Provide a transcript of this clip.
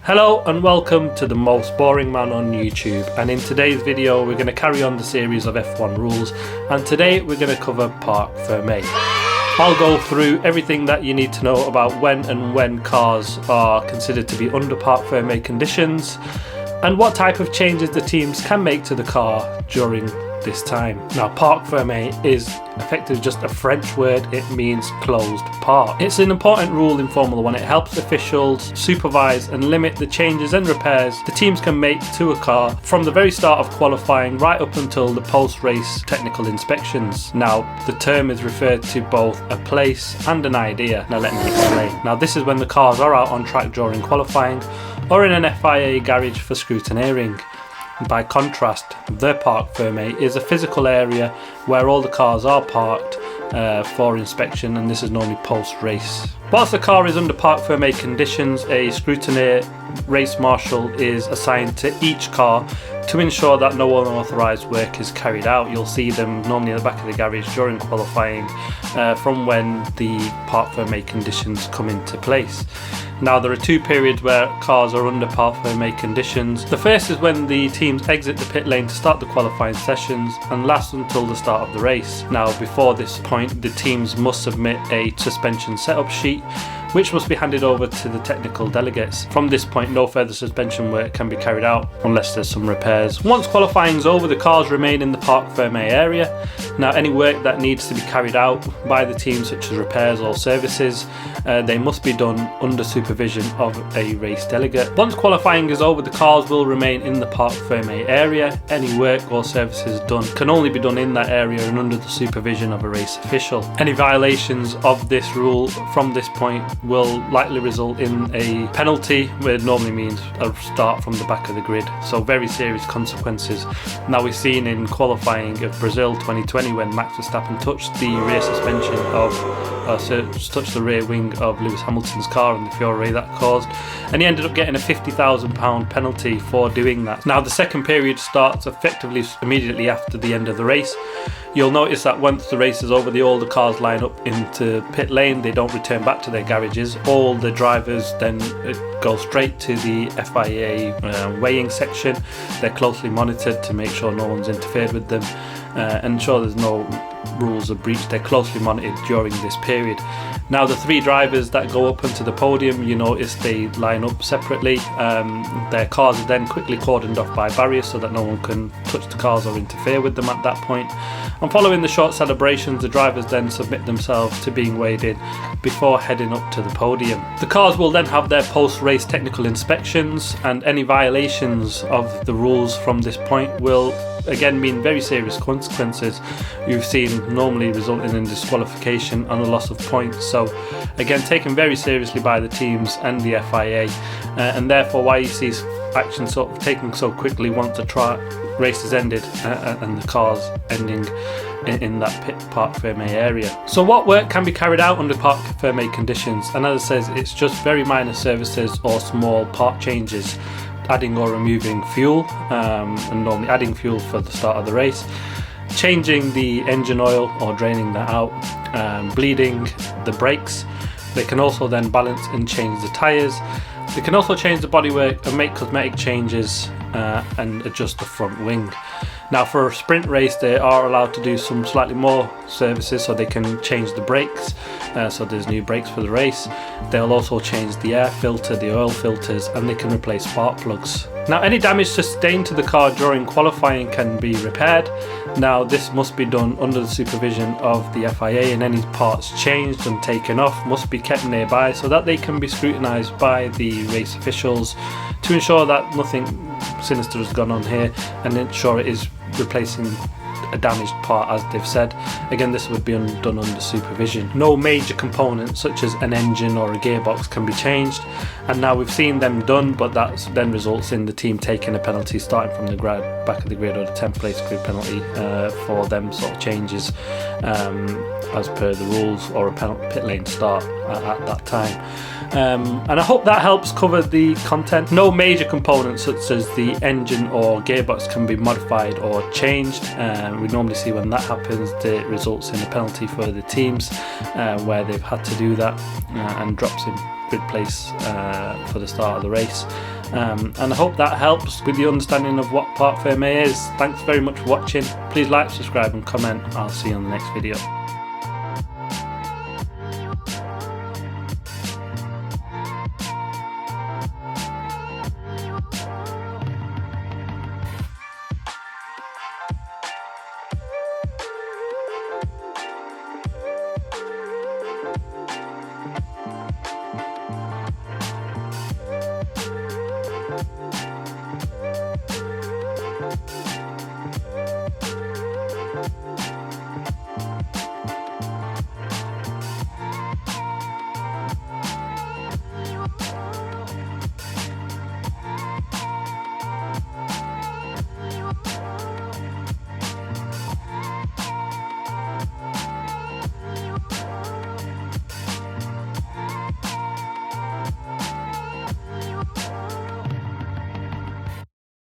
Hello and welcome to the most boring man on YouTube, and in today's video we're going to carry on the series of F1 rules, and today we're going to cover Parc Ferme. I'll go through everything that you need to know about when cars are considered to be under Parc Ferme conditions and what type of changes the teams can make to the car during this time. Now, Parc Ferme is effectively just a French word. It means closed park. It's an important rule in Formula 1. It helps officials supervise and limit the changes and repairs the teams can make to a car from the very start of qualifying right up until the post-race technical inspections. Now, the term is referred to both a place and an idea. Now let me explain. Now, this is when the cars are out on track during qualifying or in an FIA garage for scrutineering. By contrast, the Parc Ferme is a physical area where all the cars are parked for inspection, and this is normally post-race. Whilst the car is under Parc Ferme conditions, a scrutineer race marshal is assigned to each car to ensure that no unauthorised work is carried out. You'll see them normally in the back of the garage during qualifying from when the Parc Ferme conditions come into place. Now, there are two periods where cars are under Parc Ferme conditions. The first is when the teams exit the pit lane to start the qualifying sessions and lasts until the start of the race. Now, before this point, the teams must submit a suspension setup sheet, which must be handed over to the technical delegates. From this point, no further suspension work can be carried out unless there's some repairs. Once qualifying is over, the cars remain in the Parc Ferme area. Now, any work that needs to be carried out by the team, such as repairs or services, they must be done under supervision of a race delegate. Once qualifying is over, the cars will remain in the Parc Ferme area. Any work or services done can only be done in that area and under the supervision of a race official. Any violations of this rule from this point will likely result in a penalty, where it normally means a start from the back of the grid. So very serious consequences. Now, we've seen in qualifying of Brazil 2020 when Max Verstappen touched the rear suspension of touched the rear wing of Lewis Hamilton's car and the Ferrari that caused, and he ended up getting a £50,000 penalty for doing that. Now, the second period starts effectively immediately after the end of the race. You'll notice that once the race is over, all the cars line up into pit lane. They don't return back to their garages. All the drivers then go straight to the FIA weighing section. They're closely monitored to make sure no one's interfered with them and ensure there's no rules are breached. They're closely monitored during this period. Now, the three drivers that go up onto the podium, you notice they line up separately. Their cars are then quickly cordoned off by barriers so that no one can touch the cars or interfere with them at that point. And following the short celebrations, the drivers then submit themselves to being weighed in before heading up to the podium. The cars will then have their post-race technical inspections, and any violations of the rules from this point will again mean very serious consequences. You've seen normally resulting in disqualification and a loss of points, so again taken very seriously by the teams and the FIA, and therefore why you see action sort of taken so quickly once the race is ended and the cars ending in that Parc Ferme area. So what work can be carried out under Parc Ferme conditions? And as it says, it's just very minor services or small part changes, adding or removing fuel, and normally adding fuel for the start of the race, changing the engine oil or draining that out, bleeding the brakes. They can also then balance and change the tyres. They can also change the bodywork and make cosmetic changes and adjust the front wing. Now, for a sprint race, they are allowed to do some slightly more services, so they can change the brakes, so there's new brakes for the race. They'll also change the air filter, the oil filters, and they can replace spark plugs. Now, any damage sustained to the car during qualifying can be repaired. Now, this must be done under the supervision of the FIA, and any parts changed and taken off must be kept nearby so that they can be scrutinised by the race officials to ensure that nothing sinister has gone on here and ensure it is replacing a damaged part, as they've said. Again, this would be done under supervision. No major components such as an engine or a gearbox can be changed, and now we've seen them done, but that then results in the team taking a penalty starting from the back of the grid, or the 10th place grid penalty for them sort of changes as per the rules, or a pit lane start at that time. And I hope that helps cover the content. No major components such as the engine or gearbox can be modified or changed. We normally see when that happens, it results in a penalty for the teams where they've had to do that, and drops in grid place for the start of the race. And I hope that helps with the understanding of what Parc Ferme is. Thanks very much for watching. Please like, subscribe and comment. I'll see you on the next video.